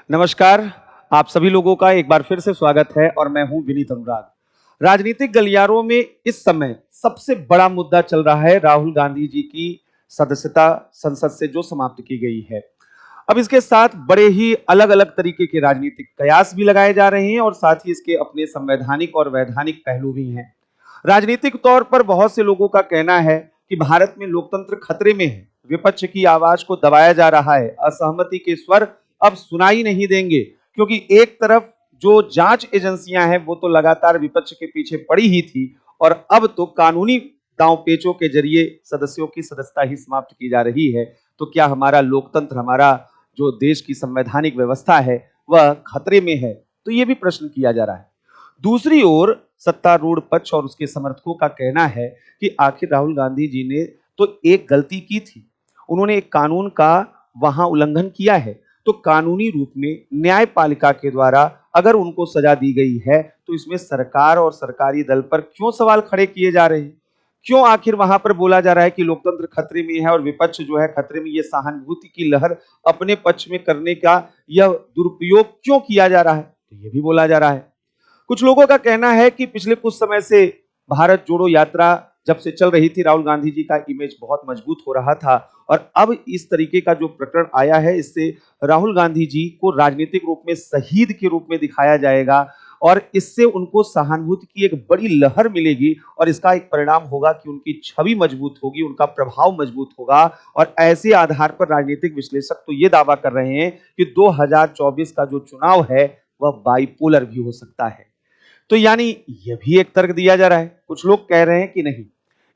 नमस्कार। आप सभी लोगों का एक बार फिर से स्वागत है और मैं हूं विनीत अनुराग। राजनीतिक गलियारों में इस समय सबसे बड़ा मुद्दा चल रहा है राहुल गांधी जी की सदस्यता संसद से जो समाप्त की गई है। अब इसके साथ बड़े ही अलग अलग तरीके के राजनीतिक कयास भी लगाए जा रहे हैं और साथ ही इसके अपने संवैधानिक और वैधानिक पहलू भी हैं। राजनीतिक तौर पर बहुत से लोगों का कहना है कि भारत में लोकतंत्र खतरे में है, विपक्ष की आवाज को दबाया जा रहा है, असहमति के स्वर अब सुनाई नहीं देंगे, क्योंकि एक तरफ जो जांच एजेंसियां हैं वो तो लगातार विपक्ष के पीछे पड़ी ही थी और अब तो कानूनी दांव पेचों के जरिए सदस्यों की सदस्यता ही समाप्त की जा रही है। तो क्या हमारा लोकतंत्र, हमारा जो देश की संवैधानिक व्यवस्था है वह खतरे में है? तो ये भी प्रश्न किया जा रहा है। दूसरी ओर सत्तारूढ़ पक्ष और उसके समर्थकों का कहना है कि आखिर राहुल गांधी जी ने तो एक गलती की थी, उन्होंने एक कानून का वहां उल्लंघन किया है, तो कानूनी रूप में न्यायपालिका के द्वारा अगर उनको सजा दी गई है तो इसमें सरकार और सरकारी दल पर क्यों सवाल खड़े किए जा रहे हैं? क्यों आखिर वहां पर बोला जा रहा है कि लोकतंत्र खतरे में है और विपक्ष जो है खतरे में? ये सहानुभूति की लहर अपने पक्ष में करने का यह दुरुपयोग क्यों किया जा रहा है? तो ये भी बोला जा रहा है। कुछ लोगों का कहना है कि पिछले कुछ समय से भारत जोड़ो यात्रा जब से चल रही थी, राहुल गांधी जी का इमेज बहुत मजबूत हो रहा था और अब इस तरीके का जो प्रकरण आया है इससे राहुल गांधी जी को राजनीतिक रूप में शहीद के रूप में दिखाया जाएगा और इससे उनको सहानुभूति की एक बड़ी लहर मिलेगी और इसका एक परिणाम होगा कि उनकी छवि मजबूत होगी, उनका प्रभाव मजबूत होगा। और ऐसे आधार पर राजनीतिक विश्लेषक तो ये दावा कर रहे हैं कि 2024 का जो चुनाव है वह बाइपोलर भी हो सकता है। तो यानी यह भी एक तर्क दिया जा रहा है। कुछ लोग कह रहे हैं कि नहीं,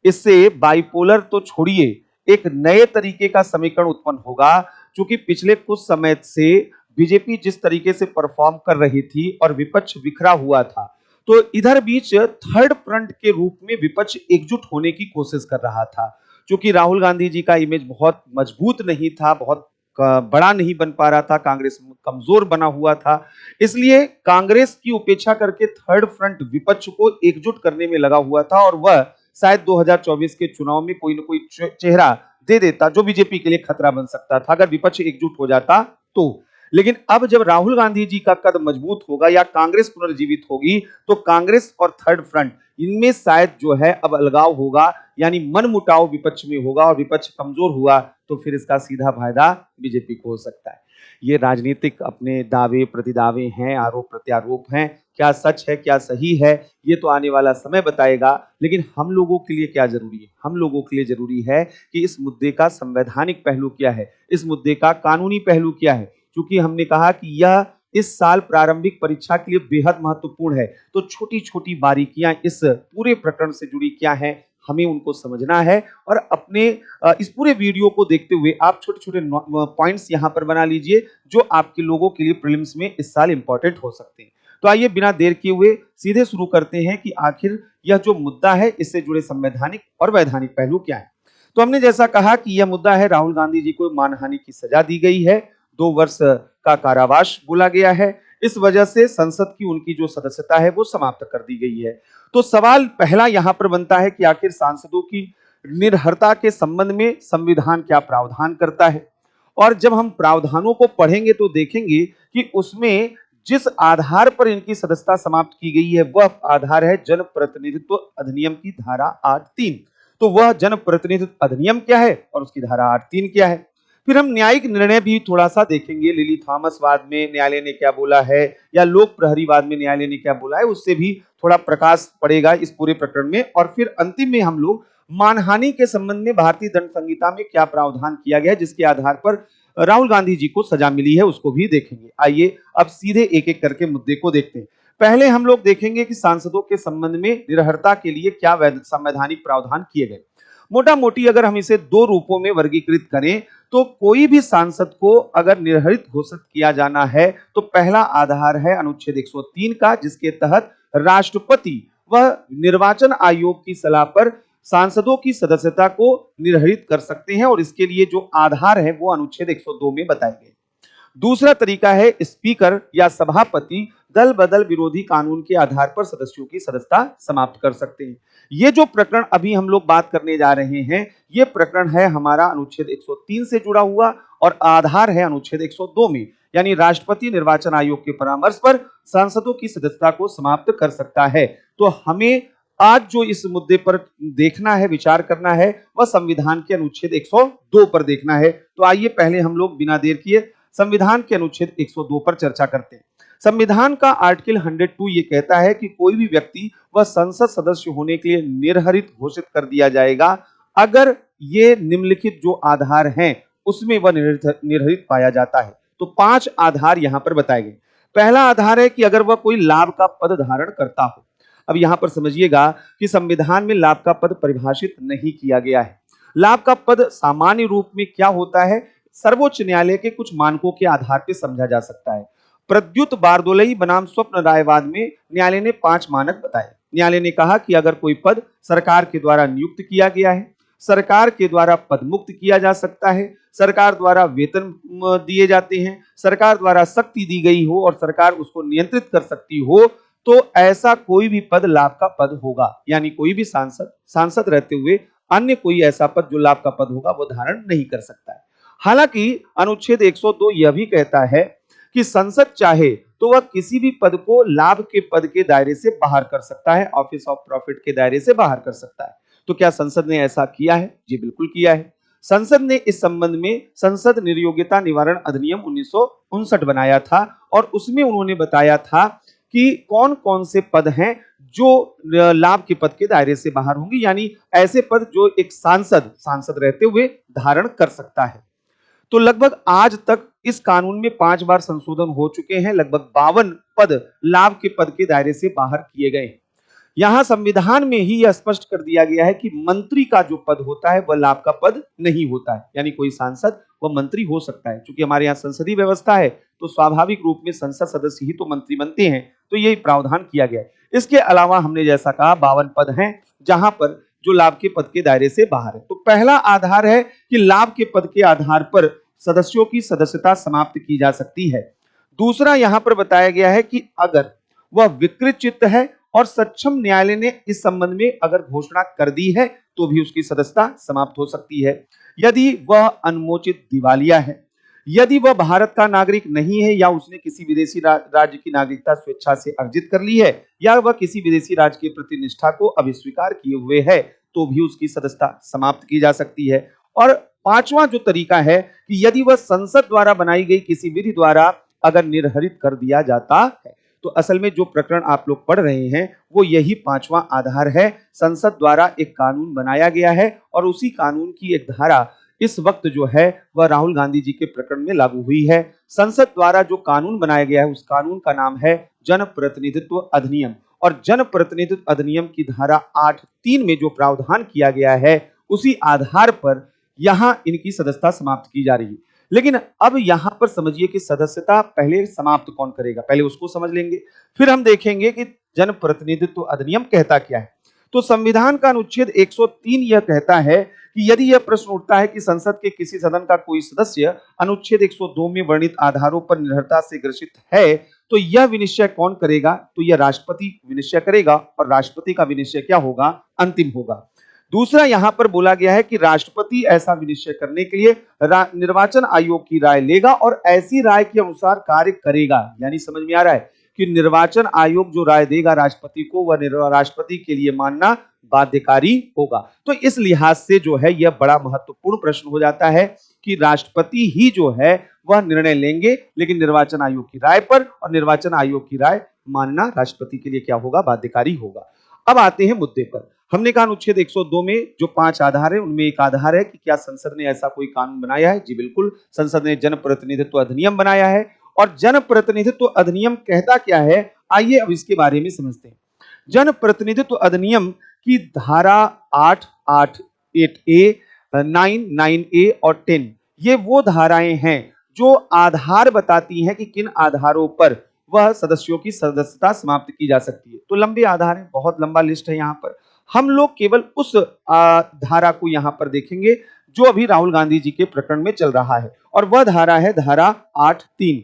इससे बाइपोलर तो छोड़िए, एक नए तरीके का समीकरण उत्पन्न होगा, क्योंकि पिछले कुछ समय से बीजेपी जिस तरीके से परफॉर्म कर रही थी और विपक्ष बिखरा हुआ था, तो इधर बीच थर्ड फ्रंट के रूप में विपक्ष एकजुट होने की कोशिश कर रहा था। क्योंकि राहुल गांधी जी का इमेज बहुत मजबूत नहीं था, बहुत बड़ा नहीं बन पा रहा था, कांग्रेस कमजोर बना हुआ था, इसलिए कांग्रेस की उपेक्षा करके थर्ड फ्रंट विपक्ष को एकजुट करने में लगा हुआ था और वह शायद 2024 के चुनाव में कोई ना कोई चेहरा दे देता जो बीजेपी के लिए खतरा बन सकता था अगर विपक्ष एकजुट हो जाता तो। लेकिन अब जब राहुल गांधी जी का कद मजबूत होगा या कांग्रेस पुनर्जीवित होगी तो कांग्रेस और थर्ड फ्रंट इनमें शायद जो है अब अलगाव होगा, यानी मनमुटाव विपक्ष में होगा और विपक्ष कमजोर हुआ तो फिर इसका सीधा फायदा बीजेपी को हो सकता है। ये राजनीतिक अपने दावे प्रतिदावे हैं, आरोप प्रत्यारोप हैं, क्या सच है क्या सही है ये तो आने वाला समय बताएगा। लेकिन हम लोगों के लिए क्या जरूरी है? हम लोगों के लिए जरूरी है कि इस मुद्दे का संवैधानिक पहलू क्या है, इस मुद्दे का कानूनी पहलू क्या है। क्योंकि हमने कहा कि यह इस साल प्रारंभिक परीक्षा के लिए बेहद महत्वपूर्ण है, तो छोटी छोटी बारीकियां इस पूरे प्रकरण से जुड़ी क्या है हमें उनको समझना है और अपने इस पूरे वीडियो को देखते हुए आप छोटे छोटे पॉइंट्स यहां पर बना लीजिए जो आपके लोगों के लिए प्रीलिम्स में इस साल इंपॉर्टेंट हो सकते हैं। तो आइए बिना देर किए हुए सीधे शुरू करते हैं कि आखिर यह जो मुद्दा है इससे जुड़े संवैधानिक और वैधानिक पहलू क्या है। तो हमने जैसा कहा कि यह मुद्दा है, राहुल गांधी जी को मानहानि की सजा दी गई है, 2 वर्ष का कारावास बोला गया है, इस वजह से संसद की उनकी जो सदस्यता है वो समाप्त कर दी गई है। तो सवाल पहला यहां पर बनता है कि आखिर सांसदों की निर्भरता के संबंध में संविधान क्या प्रावधान करता है। और जब हम प्रावधानों को पढ़ेंगे तो देखेंगे कि उसमें जिस आधार पर इनकी सदस्यता समाप्त की गई है वह आधार है जनप्रतिनिधित्व अधिनियम की धारा 8(3). तो वह जनप्रतिनिधित्व अधिनियम क्या है और उसकी धारा 8(3) क्या है। फिर हम न्यायिक निर्णय भी थोड़ा सा देखेंगे, लिली थॉमस वाद में न्यायालय ने क्या बोला है या लोक प्रहरी वाद में न्यायालय ने क्या बोला है, उससे भी थोड़ा प्रकाश पड़ेगा इस पूरे प्रकरण में। और फिर अंतिम में हम लोग मानहानि के संबंध में भारतीय दंड संहिता में क्या प्रावधान किया गया है जिसके आधार पर राहुल गांधी जी को सजा मिली है उसको भी देखेंगे। आइए अब सीधे एक एक करके मुद्दे को देखते हैं। पहले हम लोग देखेंगे कि सांसदों के संबंध में निर्भरता के लिए क्या संवैधानिक प्रावधान किए गए। मोटा मोटी अगर हम इसे 2 रूपों में वर्गीकृत करें तो कोई भी सांसद को अगर निर्हरित घोषित किया जाना है तो पहला आधार है अनुच्छेद 103 का, जिसके तहत राष्ट्रपति वह निर्वाचन आयोग की सलाह पर सांसदों की सदस्यता को निर्हरित कर सकते हैं और इसके लिए जो आधार है वो अनुच्छेद 102 में बताए गए। दूसरा तरीका है स्पीकर या सभापति दल बदल विरोधी कानून के आधार पर सदस्यों की सदस्यता समाप्त कर सकते हैं। ये जो प्रकरण अभी हम लोग बात करने जा रहे हैं ये प्रकरण है हमारा अनुच्छेद 103 से जुड़ा हुआ और आधार है अनुच्छेद 102 में। यानी राष्ट्रपति निर्वाचन आयोग के परामर्श पर सांसदों की सदस्यता को समाप्त कर सकता है। तो हमें आज जो इस मुद्दे पर देखना है, विचार करना है, वह संविधान के अनुच्छेद 102 पर देखना है। तो आइए पहले हम लोग बिना देर किए संविधान के अनुच्छेद 102 पर चर्चा करते हैं। संविधान का आर्टिकल 102 ये कहता है कि कोई भी व्यक्ति वह संसद सदस्य होने के लिए निर्हरित घोषित कर दिया जाएगा अगर ये निम्नलिखित जो आधार हैं उसमें वह निर्हरित पाया जाता है। तो 5 आधार यहां पर बताए गए। पहला आधार है कि अगर वह कोई लाभ का पद धारण करता हो। अब यहां पर समझिएगा कि संविधान में लाभ का पद परिभाषित नहीं किया गया है। लाभ का पद सामान्य रूप में क्या होता है, सर्वोच्च न्यायालय के कुछ मानकों के आधार पर समझा जा सकता है। प्रद्युत बारदोलई बनाम स्वप्न रायवाद में न्यायालय ने 5 मानक बताए। न्यायालय ने कहा कि अगर कोई पद सरकार के द्वारा नियुक्त किया गया है, सरकार के द्वारा पद मुक्त किया जा सकता है, सरकार द्वारा वेतन दिए जाते हैं, सरकार द्वारा शक्ति दी गई हो और सरकार उसको नियंत्रित कर सकती हो, तो ऐसा कोई भी पद लाभ का पद होगा। यानी कोई भी सांसद रहते हुए अन्य कोई ऐसा पद जो लाभ का पद होगा वो धारण नहीं कर सकता है। हालांकि अनुच्छेद 102 यह भी कहता है कि संसद चाहे तो वह किसी भी पद को लाभ के पद के दायरे से बाहर कर सकता है, ऑफिस ऑफ प्रॉफिट के दायरे से बाहर कर सकता है। तो क्या संसद ने ऐसा किया है? जी बिल्कुल किया है। संसद ने इस संबंध में संसद निर्योग्यता निवारण अधिनियम 1959 बनाया था और उसमें उन्होंने बताया था कि कौन कौन से पद हैं जो लाभ के पद के दायरे से बाहर होंगे, यानी ऐसे पद जो एक सांसद रहते हुए धारण कर सकता है। तो लगभग आज तक इस कानून में 5 बार संशोधन हो चुके हैं। लगभग 52 पद लाभ के पद के दायरे से बाहर किए गए हैं। यहां संविधान में ही यह स्पष्ट कर दिया गया है कि मंत्री का जो पद होता है वह लाभ का पद नहीं होता है। यानी कोई सांसद वह मंत्री हो सकता है। क्योंकि हमारे यहाँ संसदीय व्यवस्था है तो स्वाभाविक रूप में संसद सदस्य ही तो मंत्री बनते हैं, तो यही प्रावधान किया गया है। इसके अलावा हमने जैसा कहा 52 पद हैं जहां पर जो लाभ के पद के दायरे से बाहर है। तो पहला आधार है कि लाभ के पद के आधार पर सदस्यों की सदस्यता समाप्त की जा सकती है। दूसरा यहां पर बताया गया है कि अगर वह विकृत चित्त है और सक्षम न्यायालय ने इस संबंध में अगर घोषणा कर दी है तो भी उसकी सदस्यता समाप्त हो सकती है। यदि वह अनमोचित दिवालिया है, यदि वह भारत का नागरिक नहीं है या उसने किसी विदेशी राज्य की नागरिकता स्वेच्छा से अर्जित कर ली है या वह किसी विदेशी राज्य के प्रति निष्ठा को अभिस्वीकार किए हुए है तो भी उसकी सदस्यता समाप्त की जा सकती है। और 5वां जो तरीका है कि यदि वह संसद द्वारा बनाई गई किसी विधि द्वारा अगर निर्हरित कर दिया जाता है। तो असल में जो प्रकरण आप लोग पढ़ रहे हैं वो यही 5वां आधार है। संसद द्वारा एक कानून बनाया गया है और उसी कानून की एक धारा इस वक्त जो है वह राहुल गांधी जी के प्रकरण में लागू हुई है। संसद द्वारा जो कानून बनाया गया है उस कानून का नाम है जनप्रतिनिधित्व अधिनियम और जनप्रतिनिधित्व अधिनियम की धारा 8(3) में जो प्रावधान किया गया है उसी आधार पर यहां इनकी सदस्यता समाप्त की जा रही है। लेकिन अब यहां पर समझिए कि सदस्यता पहले समाप्त कौन करेगा, पहले उसको समझ लेंगे, फिर हम देखेंगे कि जनप्रतिनिधित्व अधिनियम कहता क्या है। तो संविधान का अनुच्छेद 103 यह कहता है कि यदि यह प्रश्न उठता है कि संसद के किसी सदन का कोई सदस्य अनुच्छेद 102 में वर्णित आधारों पर निर्भरता से ग्रसित है तो यह विनिश्चय कौन करेगा, तो यह राष्ट्रपति विनिश्चय करेगा और राष्ट्रपति का विनिश्चय क्या होगा, अंतिम होगा। दूसरा यहां पर बोला गया है कि राष्ट्रपति ऐसा विनिश्चय करने के लिए निर्वाचन आयोग की राय लेगा और ऐसी राय के अनुसार कार्य करेगा। यानी समझ में आ रहा है कि निर्वाचन आयोग जो राय देगा राष्ट्रपति को वह राष्ट्रपति के लिए मानना बाध्यकारी होगा। तो इस लिहाज से जो है यह बड़ा महत्वपूर्ण प्रश्न हो जाता है कि राष्ट्रपति ही जो है वह निर्णय लेंगे लेकिन निर्वाचन आयोग की राय पर, और निर्वाचन आयोग की राय मानना राष्ट्रपति के लिए क्या होगा, बाध्यकारी होगा। अब आते हैं मुद्दे पर। हमने कहा अनुच्छेद 102 में जो 5 आधार है उनमें एक आधार है कि क्या संसद ने ऐसा कोई कानून बनाया है। जी बिल्कुल, संसद ने जनप्रतिनिधित्व अधिनियम बनाया है। और जनप्रतिनिधित्व अधिनियम कहता क्या है, आइए अब इसके बारे में समझते हैं। जनप्रतिनिधित्व अधिनियम की धारा 8, 8(a), 9, 9(a) और 10 ये वो धाराएं हैं जो आधार बताती हैं कि किन आधारों पर वह सदस्यों की सदस्यता समाप्त की जा सकती है। तो लंबे आधार है, बहुत लंबा लिस्ट है। यहाँ पर हम लोग केवल उस धारा को यहाँ पर देखेंगे जो अभी राहुल गांधी जी के प्रकरण में चल रहा है और वह धारा है धारा 8(3).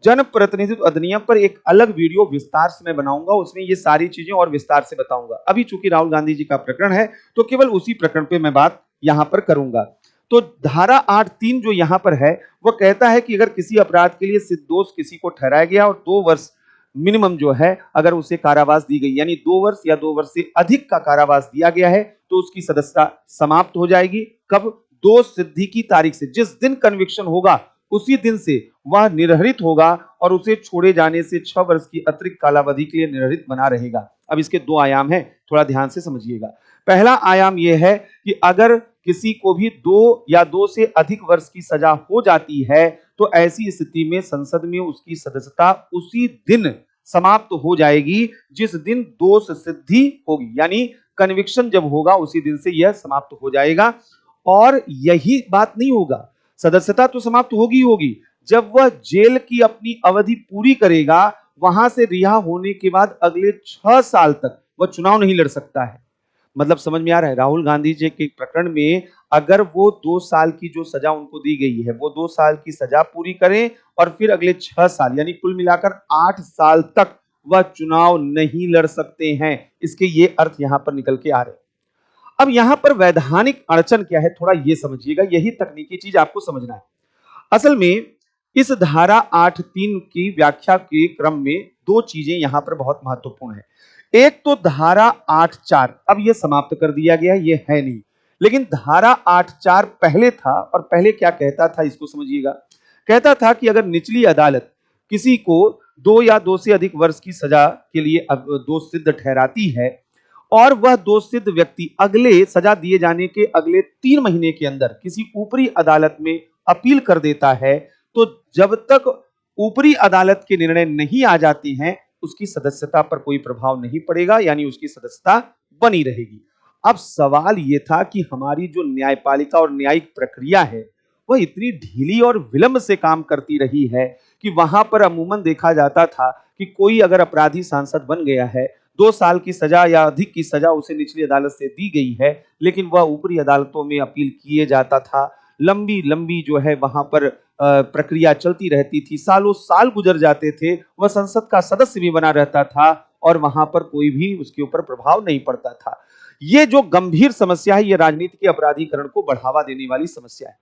जनप्रतिनिधित्व अधिनियम पर एक अलग वीडियो विस्तार से मैं बनाऊंगा, उसमें ये सारी चीजें और विस्तार से बताऊंगा। अभी चूंकि राहुल गांधी जी का प्रकरण है तो केवल उसी प्रकरण पे मैं बात यहां पर करूंगा। तो धारा 8(3) जो यहां पर है वो कहता है कि अगर किसी अपराध के लिए सिद्ध दोष किसी को ठहराया गया और 2 वर्ष मिनिमम जो है अगर उसे कारावास दी गई, यानी 2 वर्ष या 2 वर्ष से अधिक का कारावास दिया गया है, तो उसकी सदस्यता समाप्त हो जाएगी। कब? दोष सिद्धि की तारीख से, जिस दिन कन्विक्शन होगा उसी दिन से वह निर्हरित होगा और उसे छोड़े जाने से 6 वर्ष की अतिरिक्त कालावधि के लिए निर्हरित बना रहेगा। अब इसके 2 आयाम हैं, थोड़ा ध्यान से समझिएगा। पहला आयाम यह है कि अगर किसी को भी 2 या 2 से अधिक वर्ष की सजा हो जाती है तो ऐसी स्थिति में संसद में उसकी सदस्यता उसी दिन समाप्त हो जाएगी जिस दिन दोष सिद्धि होगी, यानी कन्विक्शन जब होगा उसी दिन से यह समाप्त हो जाएगा। और यही बात नहीं होगा, सदस्यता तो समाप्त होगी होगी, जब वह जेल की अपनी अवधि पूरी करेगा वहां से रिहा होने के बाद अगले 6 साल तक वह चुनाव नहीं लड़ सकता है। मतलब समझ में आ रहा है? राहुल गांधी जी के प्रकरण में अगर वो 2 साल की जो सजा उनको दी गई है वो 2 साल की सजा पूरी करें और फिर अगले 6 साल यानी कुल मिलाकर 8 साल तक वह चुनाव नहीं लड़ सकते हैं। इसके ये अर्थ यहां पर निकल के आ रहे हैं। अब यहां पर वैधानिक अड़चन क्या है, थोड़ा ये समझिएगा, यही तकनीकी चीज आपको समझना है। असल में इस धारा 8(3) की व्याख्या के क्रम में 2 चीजें यहां पर बहुत महत्वपूर्ण है। एक तो धारा 8(4), अब यह समाप्त कर दिया गया, ये है नहीं, लेकिन धारा 8(4) पहले था और पहले क्या कहता था इसको समझिएगा। कहता था कि अगर निचली अदालत किसी को 2 या 2 से अधिक वर्ष की सजा के लिए दोष सिद्ध ठहराती है और वह दोष सिद्ध व्यक्ति अगले सजा दिए जाने के अगले 3 महीने के अंदर किसी ऊपरी अदालत में अपील कर देता है, तो जब तक ऊपरी अदालत के निर्णय नहीं आ जाते हैं उसकी सदस्यता पर कोई प्रभाव नहीं पड़ेगा, यानी उसकी सदस्यता बनी रहेगी। अब सवाल यह था कि हमारी जो न्यायपालिका और न्यायिक प्रक्रिया है वह इतनी ढीली और विलंब से काम करती रही है कि वहां पर अमूमन देखा जाता था कि कोई अगर अपराधी सांसद बन गया है, 2 साल की सजा या अधिक की सजा उसे निचली अदालत से दी गई है, लेकिन वह ऊपरी अदालतों में अपील किए जाता था। लंबी लंबी जो है वहां पर प्रक्रिया चलती रहती थी, सालों साल गुजर जाते थे, वह संसद का सदस्य भी बना रहता था और वहां पर कोई भी उसके ऊपर प्रभाव नहीं पड़ता था। ये जो गंभीर समस्या है, ये राजनीति के अपराधीकरण को बढ़ावा देने वाली समस्या है।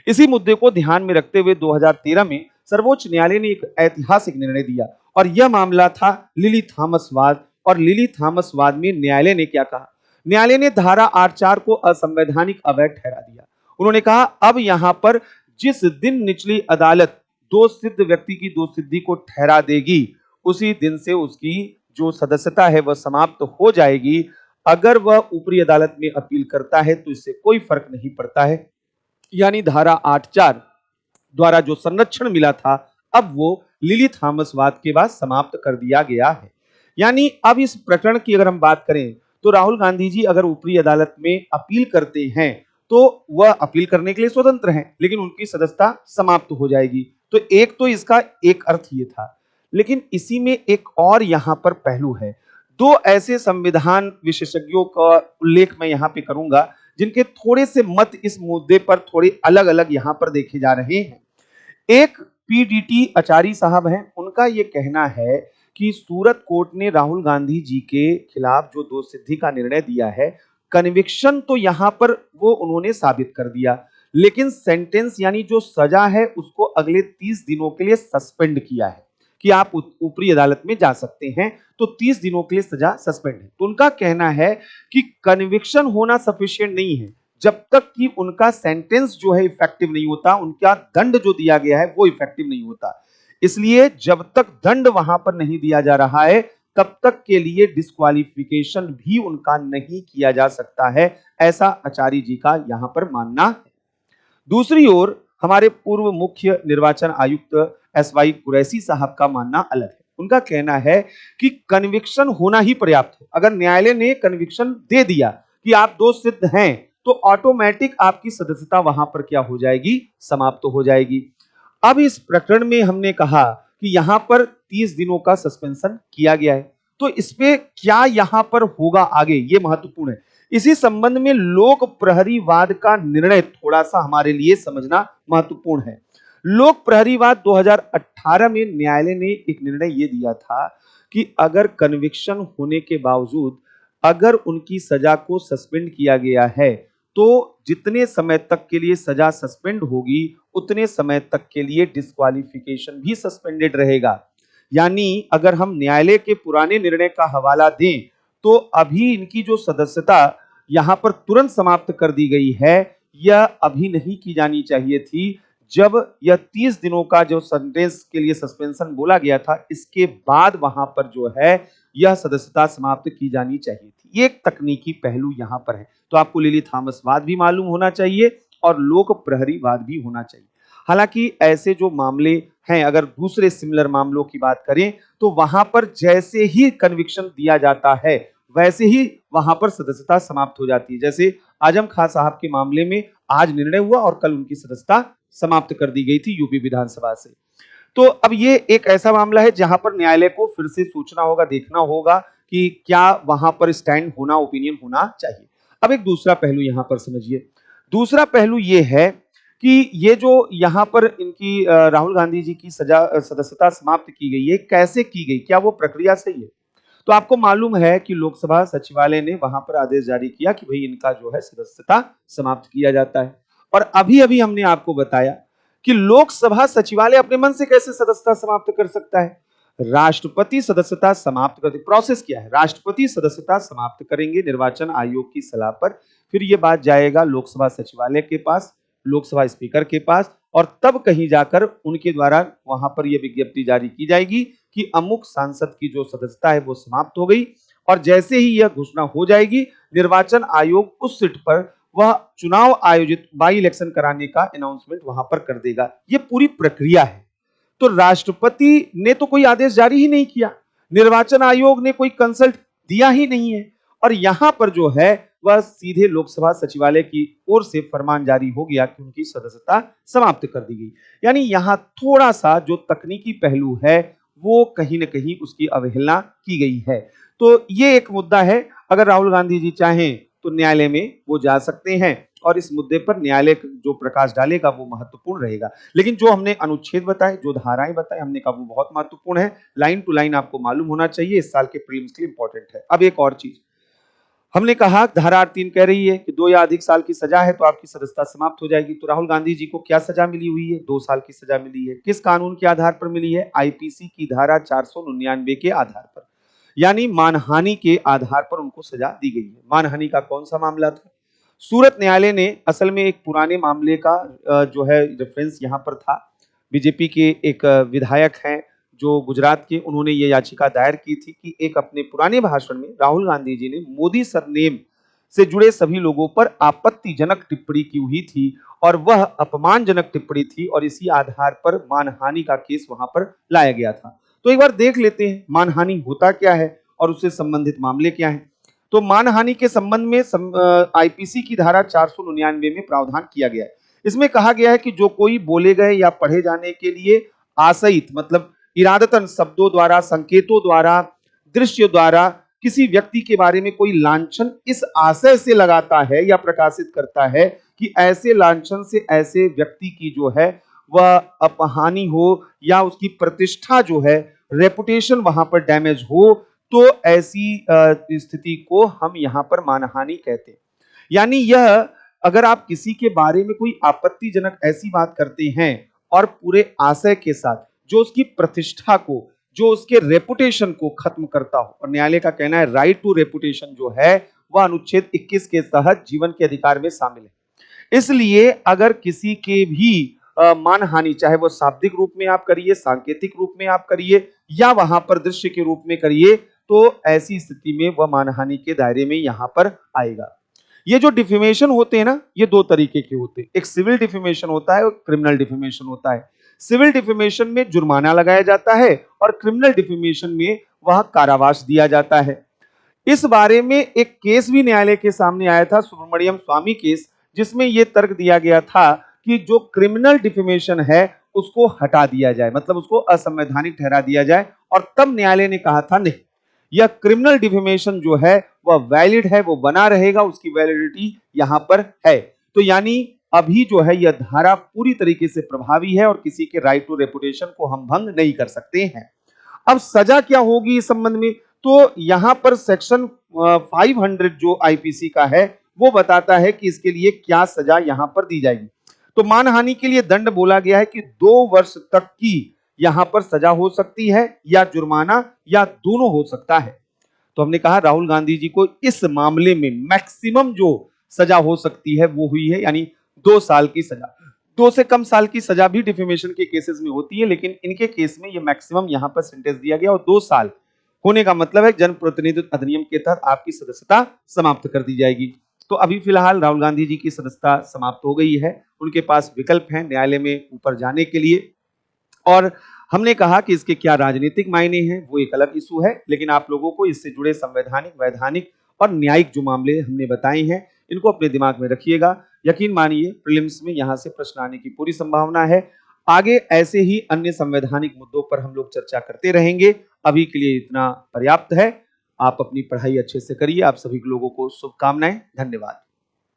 इसी मुद्दे को ध्यान में रखते हुए 2013 में सर्वोच्च न्यायालय ने एक ऐतिहासिक निर्णय दिया और यह मामला था लिली थॉमस वाद। और लिली थॉमस वाद में न्यायालय ने क्या कहा? न्यायालय ने धारा 8(4) को असंवैधानिक अवैध ठहरा दिया। उन्होंने कहा अब यहां पर जिस दिन निचली अदालत दोष सिद्ध व्यक्ति की दोष सिद्धि को ठहरा देगी उसी दिन से उसकी जो सदस्यता है वह समाप्त हो जाएगी। अगर वह ऊपरी अदालत में अपील करता है तो इससे कोई फर्क नहीं पड़ता है, यानी धारा 8(4) द्वारा जो संरक्षण मिला था अब वो लिली थॉमस वाद के बाद समाप्त कर दिया गया है। यानी अब इस प्रकरण की अगर हम बात करें तो राहुल गांधी जी अगर ऊपरी अदालत में अपील करते हैं तो वह अपील करने के लिए स्वतंत्र हैं, लेकिन उनकी सदस्यता समाप्त हो जाएगी। तो एक तो इसका एक अर्थ ये था, लेकिन इसी में एक और यहां पर पहलू है। 2 ऐसे संविधान विशेषज्ञों का उल्लेख मैं यहां पे करूंगा जिनके थोड़े से मत इस मुद्दे पर थोड़े अलग अलग यहां पर देखे जा रहे हैं। एक पीडीटी आचार्य साहब हैं, उनका यह कहना है कि सूरत कोर्ट ने राहुल गांधी जी के खिलाफ जो दोष सिद्धि का निर्णय दिया है, कन्विक्शन तो यहां पर वो उन्होंने साबित कर दिया, लेकिन सेंटेंस यानी जो सजा है उसको अगले 30 दिनों के लिए सस्पेंड किया है कि आप ऊपरी अदालत में जा सकते हैं, तो 30 दिनों के लिए सजा सस्पेंड है। तो उनका कहना है कि कन्विक्शन होना सफिशिएंट नहीं है जब तक कि उनका सेंटेंस जो है इफेक्टिव नहीं होता, उनका दंड जो दिया गया है वो इफेक्टिव नहीं होता। इसलिए जब तक दंड वहां पर नहीं दिया जा रहा है तब तक के लिए डिस्क्वालिफिकेशन भी उनका नहीं किया जा सकता है, ऐसा आचार्य जी का यहां पर मानना है। दूसरी ओर हमारे पूर्व मुख्य निर्वाचन आयुक्त एसवाई कुरैशी साहब का मानना अलग है। उनका कहना है कि कन्विक्शन होना ही पर्याप्त है। अगर न्यायालय ने कन्विक्शन दे दिया कि आप दोष सिद्ध हैं तो ऑटोमेटिक आपकी सदस्यता वहां पर क्या हो जाएगी? समाप्त हो जाएगी। अब इस प्रकरण में हमने कहा कि यहां पर 30 दिनों का सस्पेंशन किया गया है, तो इसपे क्या यहां पर होगा आगे, ये महत्वपूर्ण है। इसी संबंध में लोक प्रहरीवाद का निर्णय थोड़ा सा हमारे लिए समझना महत्वपूर्ण है। लोक प्रहरीवाद 2018 में न्यायालय ने एक निर्णय ये दिया था कि अगर कन्विक्शन होने के बावजूद अगर उनकी सजा को सस्पेंड किया गया है तो जितने समय तक के लिए सजा सस्पेंड होगी उतने समय तक के लिए डिस्क्वालिफिकेशन भी सस्पेंडेड रहेगा। यानी अगर हम न्यायालय के पुराने निर्णय का हवाला दें तो अभी इनकी जो सदस्यता यहां पर तुरंत समाप्त कर दी गई है, यह अभी नहीं की जानी चाहिए थी। जब यह 30 दिनों का जो सेंटेंस के लिए सस्पेंशन बोला गया था, इसके बाद वहां पर जो है यह सदस्यता समाप्त की जानी चाहिए थी। ये एक तकनीकी पहलू यहां पर है। तो आपको लिली थॉमस वाद भी मालूम होना चाहिए और लोक प्रहरी वाद भी होना चाहिए। हालांकि ऐसे जो मामले हैं, अगर दूसरे सिमिलर मामलों की बात करें तो वहां पर जैसे ही कन्विक्शन दिया जाता है वैसे ही वहां पर सदस्यता समाप्त हो जाती है। जैसे आजम खां साहब के मामले में आज निर्णय हुआ और कल उनकी सदस्यता समाप्त कर दी गई थी यूपी विधानसभा से। तो अब ये एक ऐसा मामला है जहां पर न्यायालय को फिर से सोचना होगा, देखना होगा कि क्या वहां पर स्टैंड होना, ओपिनियन होना चाहिए। अब एक दूसरा पहलू यहां पर समझिए। दूसरा पहलू ये है कि ये जो यहां पर इनकी राहुल गांधी जी की सदस्यता समाप्त की गई है, कैसे की गई, क्या वो प्रक्रिया सही है? तो आपको मालूम है कि लोकसभा सचिवालय ने वहां पर आदेश जारी किया कि भाई इनका जो है सदस्यता समाप्त किया जाता है। और अभी अभी हमने आपको बताया कि लोकसभा सचिवालय अपने मन से कैसे सदस्यता समाप्त कर सकता है। राष्ट्रपति सदस्यता समाप्त करते, प्रोसेस क्या है, राष्ट्रपति सदस्यता समाप्त करेंगे निर्वाचन आयोग की सलाह पर, फिर यह बात जाएगा लोकसभा सचिवालय के पास, लोकसभा स्पीकर के पास, और तब कहीं जाकर उनके द्वारा वहां पर यह विज्ञप्ति जारी की जाएगी कि अमुक सांसद की जो सदस्यता है वो समाप्त हो गई। और जैसे ही यह घोषणा हो जाएगी, निर्वाचन आयोग उस सीट पर वह चुनाव आयोजित, बाई इलेक्शन कराने का अनाउंसमेंट वहां पर कर देगा। यह पूरी प्रक्रिया है। तो राष्ट्रपति ने तो कोई आदेश जारी ही नहीं किया, निर्वाचन आयोग ने कोई कंसल्ट दिया ही नहीं है, और यहां पर जो है वह सीधे लोकसभा सचिवालय की ओर से फरमान जारी हो गया कि उनकी सदस्यता समाप्त कर दी गई। यानी यहां थोड़ा सा जो तकनीकी पहलू है वो कहीं ना कहीं उसकी अवहेलना की गई है। तो ये एक मुद्दा है। अगर राहुल गांधी जी चाहें तो न्यायालय में वो जा सकते हैं और इस मुद्दे पर न्यायालय जो प्रकाश डालेगा वो महत्वपूर्ण रहेगा। लेकिन जो हमने अनुच्छेद बताए, जो धाराएं बताए, हमने कहा वो बहुत महत्वपूर्ण है। लाइन टू लाइन आपको मालूम होना चाहिए, इस साल के प्रीलिम्स के लिए इंपॉर्टेंट है। अब एक और चीज हमने कहा, धारा 3 कह रही है कि 2 या अधिक साल की सजा है तो आपकी सदस्यता समाप्त हो जाएगी। तो राहुल गांधी जी को क्या सजा मिली हुई है? 2 साल की सजा मिली है। किस कानून के आधार पर मिली है? आईपीसी की धारा 499 के आधार पर, यानी मानहानि के आधार पर उनको सजा दी गई है। मानहानि का कौन सा मामला था? सूरत न्यायालय ने असल में एक पुराने मामले का जो है रेफरेंस यहां पर था। बीजेपी के एक विधायक हैं जो गुजरात के, उन्होंने ये याचिका दायर की थी कि एक अपने पुराने भाषण में राहुल गांधी जी ने मोदी सरनेम से जुड़े सभी लोगों पर आपत्तिजनक टिप्पणी की हुई थी और वह अपमानजनक टिप्पणी थी, और इसी आधार पर मानहानि का केस वहां पर लाया गया था। तो एक बार देख लेते हैं मानहानि होता क्या है और उससे संबंधित मामले क्या हैं। तो मानहानि के संबंध में आईपीसी की धारा 499 में प्रावधान किया गया है। इसमें कहा गया है कि जो कोई बोले गए या पढ़े जाने के लिए आशयित, मतलब इरादतन शब्दों द्वारा, संकेतों द्वारा, दृश्य द्वारा किसी व्यक्ति के बारे में कोई लांछन इस आशय से लगाता है या प्रकाशित करता है कि ऐसे लांछन से ऐसे व्यक्ति की जो है वह अपहानि हो या उसकी प्रतिष्ठा जो है, रेपुटेशन वहां पर डैमेज हो, तो ऐसी स्थिति को हम यहां पर मानहानि कहते हैं। यानी यह, अगर आप किसी के बारे में कोई आपत्तिजनक ऐसी बात करते हैं और पूरे आशय के साथ, जो उसकी प्रतिष्ठा को, जो उसके रेपुटेशन को खत्म करता हो, और न्यायालय का कहना है राइट टू रेपुटेशन जो है वह अनुच्छेद 21 के तहत जीवन के अधिकार में शामिल है। इसलिए अगर किसी के भी मानहानि, चाहे वो शाब्दिक रूप में आप करिए, सांकेतिक रूप में आप करिए, या वहां पर दृश्य के रूप में करिए, तो ऐसी स्थिति में वह मानहानि के दायरे में यहां पर आएगा। ये जो डिफेमेशन होते हैं ना, ये 2 तरीके के होते हैं। एक सिविल डिफेमेशन होता है और क्रिमिनल डिफेमेशन होता है। सिविल डिफेमेशन में जुर्माना लगाया जाता है और क्रिमिनल डिफेमेशन में वह कारावास दिया जाता है। इस बारे में एक केस भी न्यायालय के सामने आया था, सुब्रमण्यम स्वामी केस, जिसमें यह तर्क दिया गया था कि जो क्रिमिनल डिफेमेशन है उसको हटा दिया जाए, मतलब उसको असंवैधानिक ठहरा दिया जाए। और तब न्यायालय ने कहा था नहीं, यह क्रिमिनल डिफेमेशन जो है वह वैलिड है, वो बना रहेगा, उसकी वैलिडिटी यहां पर है। तो यानी अभी जो है यह धारा पूरी तरीके से प्रभावी है और किसी के राइट टू रेपुटेशन को हम भंग नहीं कर सकते हैं। अब सजा क्या होगी इस संबंध में? तो यहां पर सेक्शन 500 जो आईपीसी का है वो बताता है कि इसके लिए क्या सजा यहां पर दी जाएगी। तो मानहानि के लिए दंड बोला गया है कि 2 वर्ष तक की यहां पर सजा हो सकती है या जुर्माना या दोनों हो सकता है। तो हमने कहा राहुल गांधी जी को इस मामले में मैक्सिमम जो सजा हो सकती है वो हुई है, यानी 2 साल की सजा। 2 से कम साल की सजा भी डिफेमेशन के केसेस में होती है, लेकिन इनके केस में ये मैक्सिमम यहां पर सेंटेंस दिया गया और 2 साल होने का मतलब है जनप्रतिनिधित्व अधिनियम के तहत आपकी सदस्यता समाप्त कर दी जाएगी। तो अभी फिलहाल राहुल गांधी जी की सदस्यता समाप्त हो गई है। उनके पास विकल्प है न्यायालय में ऊपर जाने के लिए, और हमने कहा कि इसके क्या राजनीतिक मायने हैं वो एक अलग इशू है, लेकिन आप लोगों को इससे जुड़े संवैधानिक, वैधानिक और न्यायिक जो मामले हमने बताए हैं इनको अपने दिमाग में रखिएगा। यकीन मानिए प्रीलिम्स में यहां से प्रश्न आने की पूरी संभावना है। आगे ऐसे ही अन्य संवैधानिक मुद्दों पर हम लोग चर्चा करते रहेंगे। अभी के लिए इतना पर्याप्त है। आप अपनी पढ़ाई अच्छे से करिए। आप सभी लोगों को शुभकामनाएं। धन्यवाद।